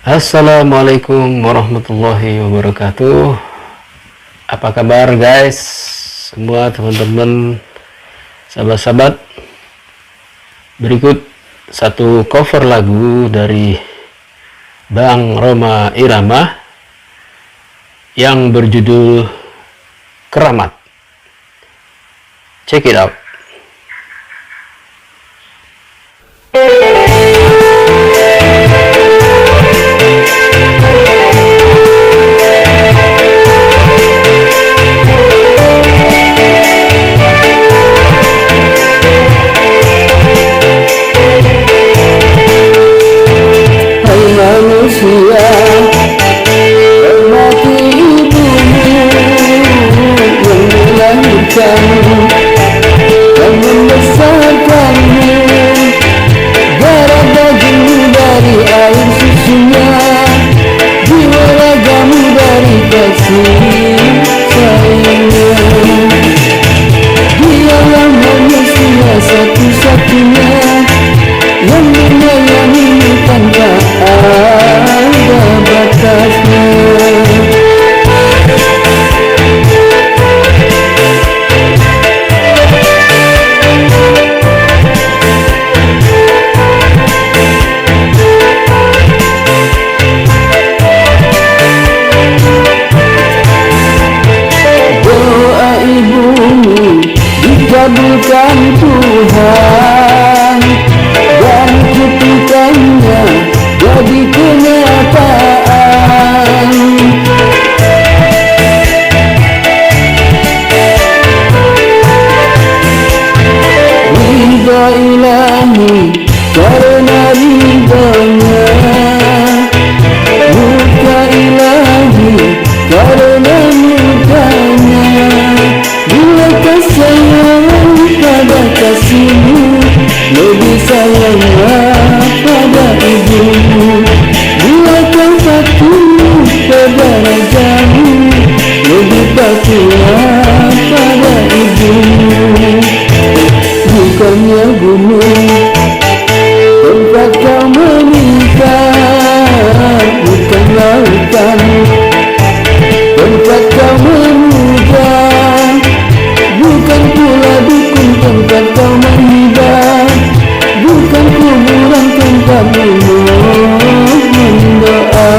Assalamualaikum warahmatullahi wabarakatuh. Apa kabar guys? Semua teman-teman, sahabat-sahabat. Berikut satu cover lagu dari Bang Rhoma Irama yang berjudul Keramat. Check it out. Manusia, hormati ibumu yang melahirkanmu dan membesarkanmu. Darah dagingmu dari air susunya, jiwa ragamu dari kasih sayangnya. Dialah manusia satu-satunya yang menyayangimu tanpa ada batasnya. Doa ibumu dikabulkan Tuhan dan kutukannya jadi kenyataan. Ridha ilahi karena ridhonya, murka ilahi karena murkanya. Bila sayang pada kasihmu, lebih sayanglah pada ibumu. Bila kau patuh pada rajamu, lebih patuhlah pada ibumu. Bukannya gunung tempat kau menikah, bukan lautan tempat kau memudah, bukan pula dukun tempat kau menghibah, bukan kuburan tempat memohon doa.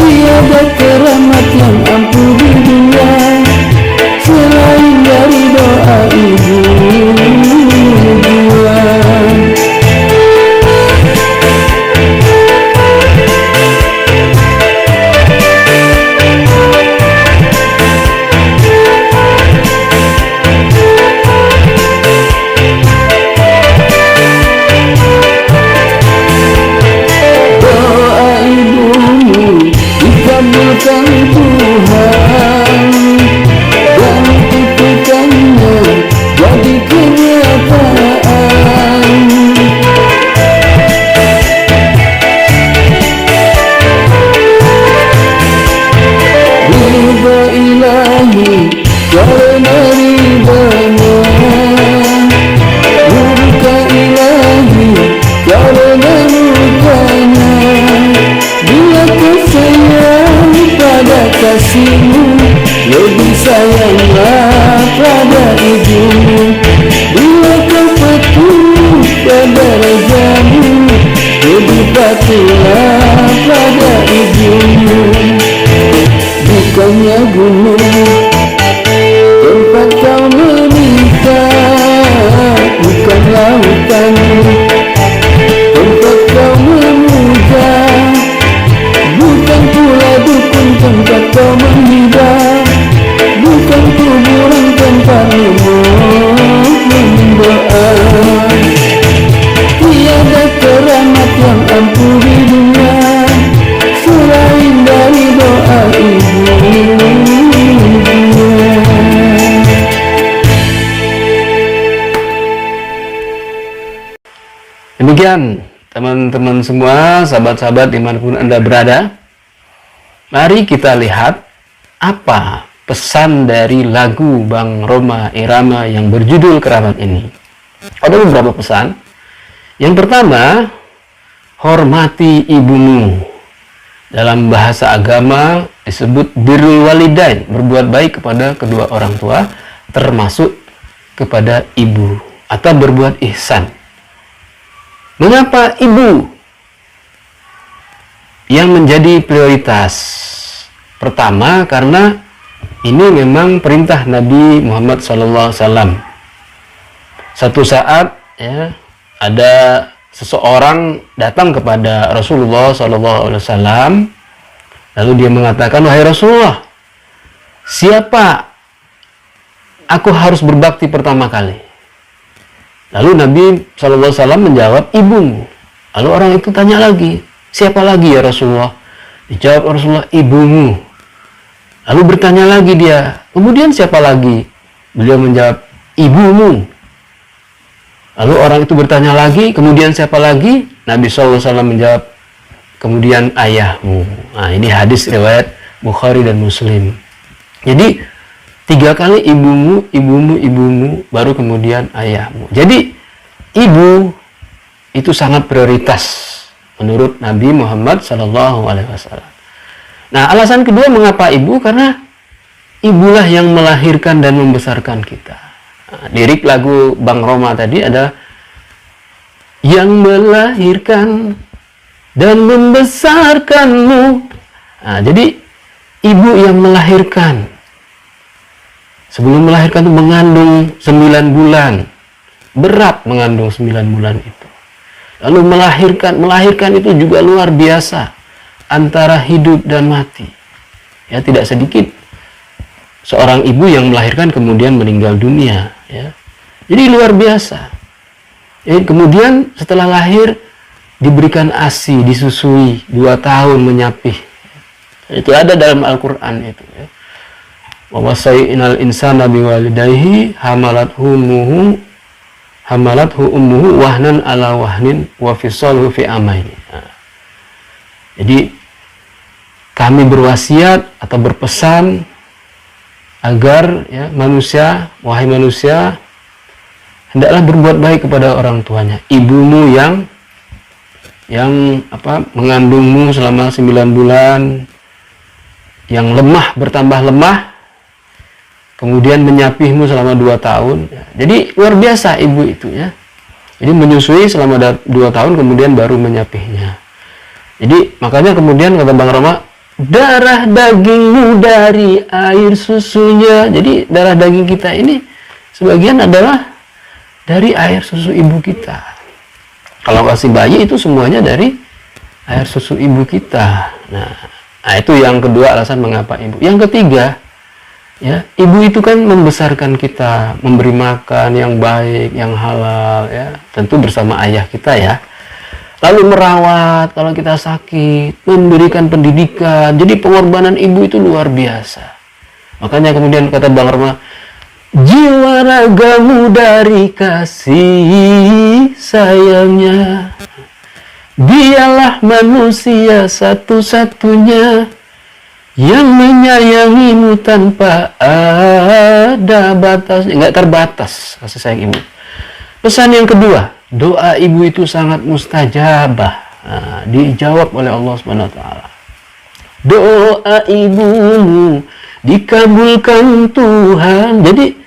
Tiada keramat yang ampuh di dunia selain dari doa ibu dua. Dikabulkan Tuhan dan kutukannya jadi kenyataan. Ridha ilahi karena ridhonya, murka ilahi karena murkanya. Bila kau sayang pada kasihmu, lebih sayanglah pada ibumu. Bila kau patuh pada rajamu, lebih patuhlah pada ibumu. Bukannya gunung tempat kau menikah, bukan lautan tempat kau memudah, bukan pula dukun tempat kau menghibah, bukan kuburan tempat memohon doa. Tiada keramat yang ampuh di dunia selain dari doa ibu. Demikian teman-teman semua, sahabat-sahabat dimanapun Anda berada. Mari kita lihat apa pesan dari lagu Bang Rhoma Irama yang berjudul Keramat ini. Ada beberapa pesan. Yang pertama, hormati ibumu. Dalam bahasa agama disebut birrul walidain, berbuat baik kepada kedua orang tua, termasuk kepada ibu, atau berbuat ihsan. Mengapa ibu yang menjadi prioritas? Pertama, karena ini memang perintah Nabi Muhammad SAW. Satu saat ya, ada seseorang datang kepada Rasulullah SAW, lalu dia mengatakan, wahai Rasulullah, siapa aku harus berbakti pertama kali? Lalu Nabi SAW menjawab, ibumu. Lalu orang itu tanya lagi, siapa lagi ya Rasulullah? Dijawab Rasulullah, ibumu. Lalu bertanya lagi dia, kemudian siapa lagi? Beliau menjawab, ibumu. Lalu orang itu bertanya lagi, kemudian siapa lagi? Nabi SAW menjawab, kemudian ayahmu. Nah, ini hadis riwayat Bukhari dan Muslim. Jadi 3 kali ibumu, ibumu, ibumu, baru kemudian ayahmu. Jadi ibu itu sangat prioritas menurut Nabi Muhammad SAW. Nah, alasan kedua mengapa ibu? Karena ibulah yang melahirkan dan membesarkan kita. Nah, lirik lagu Bang Roma tadi ada yang melahirkan dan membesarkanmu. Nah, jadi ibu yang melahirkan. Sebelum melahirkan itu mengandung 9 bulan. Berat mengandung 9 bulan itu. Lalu melahirkan itu juga luar biasa. Antara hidup dan mati. Ya, tidak sedikit seorang ibu yang melahirkan kemudian meninggal dunia. Ya. Jadi luar biasa. Kemudian setelah lahir diberikan ASI, disusui 2 tahun menyapih. Itu ada dalam Al-Quran itu. Ya. Wa wasainal insana biwalidayhi hamalathu ummuhu wahnan ala wahnin wa fisaluhu fi amaini. Nah. Jadi kami berwasiat atau berpesan agar ya wahai manusia, hendaklah berbuat baik kepada orang tuanya. Ibumu yang mengandungmu selama 9 bulan, yang lemah bertambah lemah, kemudian menyapihmu selama 2 tahun. Jadi luar biasa ibu itu ya. Jadi menyusui selama 2 tahun, kemudian baru menyapihnya. Jadi makanya kemudian kata Bang Roma, darah dagingmu dari air susunya. Jadi darah daging kita ini sebagian adalah dari air susu ibu kita. Kalau kasih bayi itu semuanya dari air susu ibu kita. Nah itu yang kedua alasan mengapa ibu. Yang ketiga, ya, ibu itu kan membesarkan kita, memberi makan yang baik, yang halal, ya, tentu bersama ayah kita ya. Lalu merawat kalau kita sakit, memberikan pendidikan. Jadi pengorbanan ibu itu luar biasa. Makanya kemudian kata Bang Roma, jiwa ragamu dari kasih sayangnya, dialah manusia satu-satunya yang menyayangimu tanpa ada batas, nggak terbatas kasih sayang ibu. Pesan yang kedua, doa ibu itu sangat mustajabah. Nah, dijawab oleh Allah SWT. Doa ibumu dikabulkan Tuhan. Jadi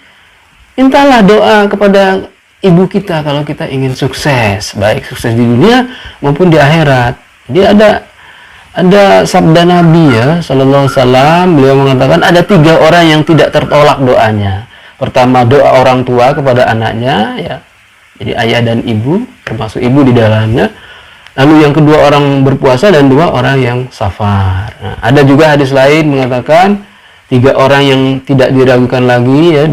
mintalah doa kepada ibu kita kalau kita ingin sukses, baik sukses di dunia maupun di akhirat. Jadi ada sabda Nabi ya sallallahu alaihi wasallam, beliau mengatakan ada 3 orang yang tidak tertolak doanya. Pertama, doa orang tua kepada anaknya ya. Jadi ayah dan ibu, termasuk ibu di dalamnya. Lalu yang kedua, orang berpuasa, dan 2 orang yang safar. Nah, ada juga hadis lain mengatakan 3 orang yang tidak diragukan lagi ya,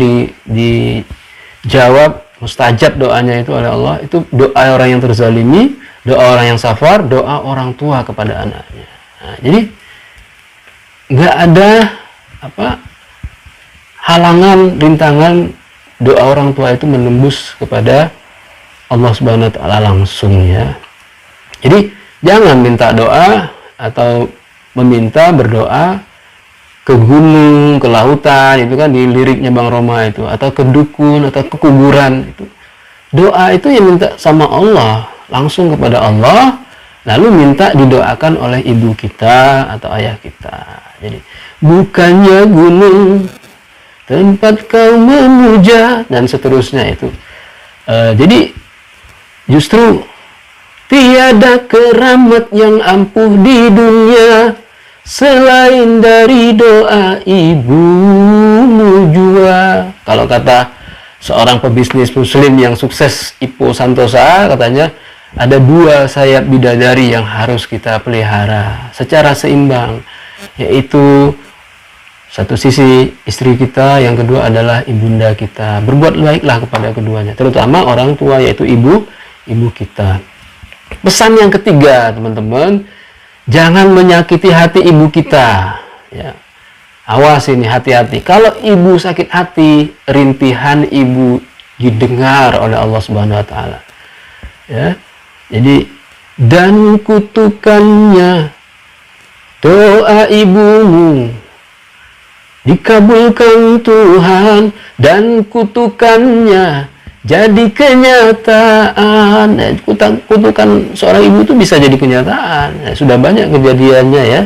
dijawab mustajab doanya itu oleh Allah. Itu doa orang yang terzalimi, doa orang yang safar, doa orang tua kepada anaknya. Nah, jadi nggak ada halangan, rintangan doa orang tua itu menembus kepada Allah Subhanahu wa taala langsung ya. Jadi jangan minta doa atau berdoa ke gunung, ke lautan, itu kan di liriknya Bang Roma itu, atau ke dukun atau ke kuburan itu. Doa itu yang minta sama Allah, langsung kepada Allah, lalu minta didoakan oleh ibu kita atau ayah kita. Jadi bukannya gunung tempat kau memuja, dan seterusnya itu. Jadi justru tiada keramat yang ampuh di dunia selain dari doa ibumu jua. Kalau kata seorang pebisnis muslim yang sukses, Ipo Santosa, katanya ada 2 sayap bidadari yang harus kita pelihara secara seimbang, yaitu satu sisi istri kita, yang kedua adalah ibunda kita. Berbuat baiklah kepada keduanya, terutama orang tua, yaitu ibu kita. Pesan yang ketiga, teman-teman, jangan menyakiti hati ibu kita. Ya. Awas ini, hati-hati. Kalau ibu sakit hati, rintihan ibu didengar oleh Allah Subhanahu wa taala. Ya. Jadi, dan kutukannya doa ibumu dikabulkan Tuhan, dan kutukannya jadi kenyataan. Kutukan seorang ibu itu bisa jadi kenyataan. Sudah banyak kejadiannya ya.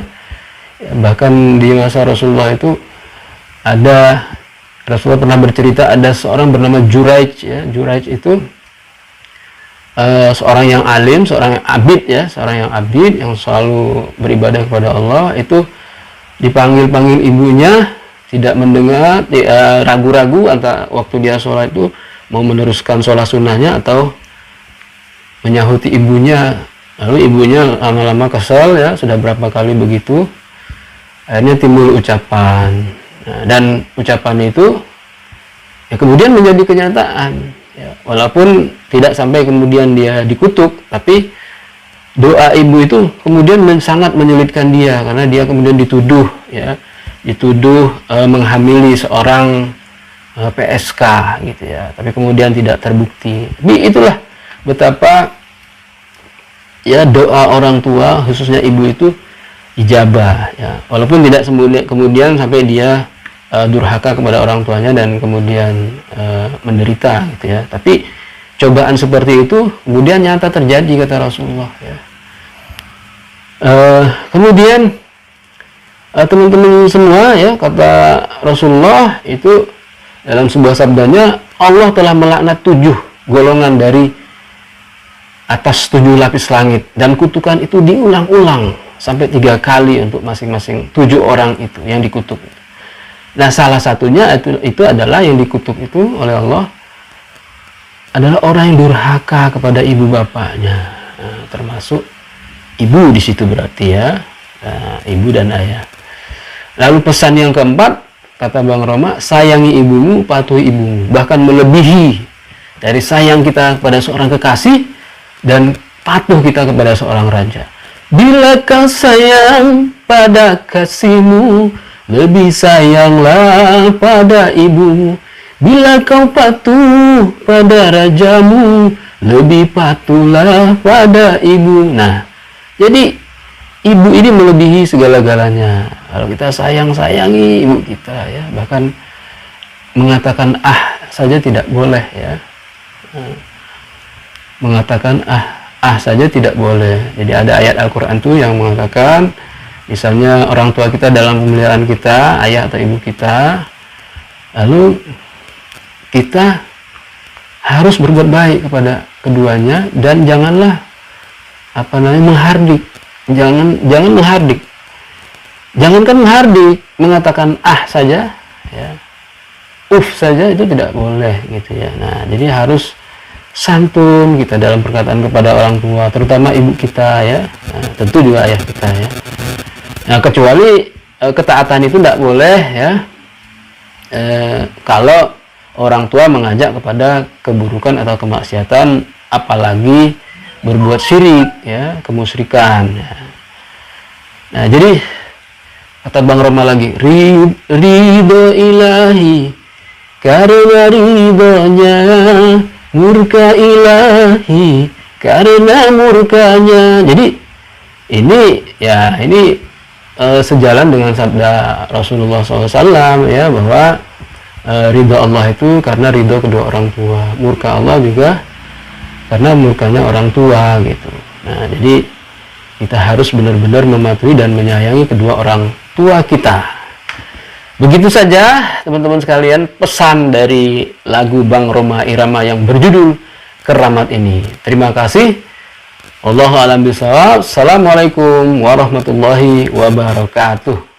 Bahkan di masa Rasulullah itu Rasulullah pernah bercerita ada seorang bernama Juraij ya. Juraij itu seorang yang alim, seorang yang abid ya, seorang yang abid yang selalu beribadah kepada Allah. Itu dipanggil ibunya, tidak mendengar, ragu-ragu antara waktu dia sholat itu mau meneruskan sholat sunnahnya atau menyahuti ibunya. Lalu ibunya lama-lama kesel ya, sudah berapa kali begitu, akhirnya timbul ucapan. Nah, dan ucapan itu ya kemudian menjadi kenyataan ya, walaupun tidak sampai kemudian dia dikutuk, tapi doa ibu itu kemudian sangat menyulitkan dia, karena dia kemudian dituduh menghamili seorang PSK gitu ya, tapi kemudian tidak terbukti. Tapi itulah betapa ya doa orang tua, khususnya ibu itu ijabah ya, walaupun tidak kemudian sampai dia durhaka kepada orang tuanya dan kemudian menderita gitu ya, tapi cobaan seperti itu kemudian nyata terjadi, kata Rasulullah ya. Kemudian teman-teman semua ya, kata Rasulullah itu dalam sebuah sabdanya, Allah telah melaknat 7 golongan dari atas 7 lapis langit, dan kutukan itu diulang-ulang sampai 3 kali untuk masing-masing 7 orang itu yang dikutuk. Nah, salah satunya itu adalah yang dikutuk itu oleh Allah adalah orang yang durhaka kepada ibu bapaknya. Nah, termasuk ibu di situ berarti ya, ibu dan ayah. Lalu pesan yang keempat, kata Bang Roma, sayangi ibumu, patuhi ibumu, bahkan melebihi dari sayang kita kepada seorang kekasih dan patuh kita kepada seorang raja. Bila kau sayang pada kasihmu, lebih sayanglah pada ibumu. Bila kau patuh pada rajamu, lebih patuhlah pada ibu. Nah, jadi ibu ini melebihi segala-galanya. Kalau kita sayangi ibu kita ya, bahkan mengatakan saja tidak boleh ya. Mengatakan saja tidak boleh. Jadi ada ayat Al-Quran tuh yang mengatakan, misalnya orang tua kita dalam pemeliharaan kita, ayah atau ibu kita, lalu kita harus berbuat baik kepada keduanya dan janganlah menghardik. Jangan menghardik. Jangankan menghardik, mengatakan saja ya, saja itu tidak boleh gitu ya. Nah, jadi harus santun kita dalam perkataan kepada orang tua, terutama ibu kita ya. Nah, tentu juga ayah kita ya. Nah, kecuali ketaatan itu tidak boleh ya, kalau orang tua mengajak kepada keburukan atau kemaksiatan, apalagi berbuat syirik ya, kemusyrikan ya. Nah, jadi kata Bang Roma lagi, ridho ilahi karena ridhonya, murka ilahi karena murkanya. Jadi ini sejalan dengan sabda Rasulullah SAW ya, bahwa ridho Allah itu karena ridho kedua orang tua, murka Allah juga karena murkanya orang tua gitu. Nah, jadi kita harus benar-benar mematuhi dan menyayangi kedua orang tua kita. Begitu saja teman-teman sekalian pesan dari lagu Bang Rhoma Irama yang berjudul Keramat ini. Terima kasih. Wallahu a'lam bishawab. Assalamualaikum warahmatullahi wabarakatuh.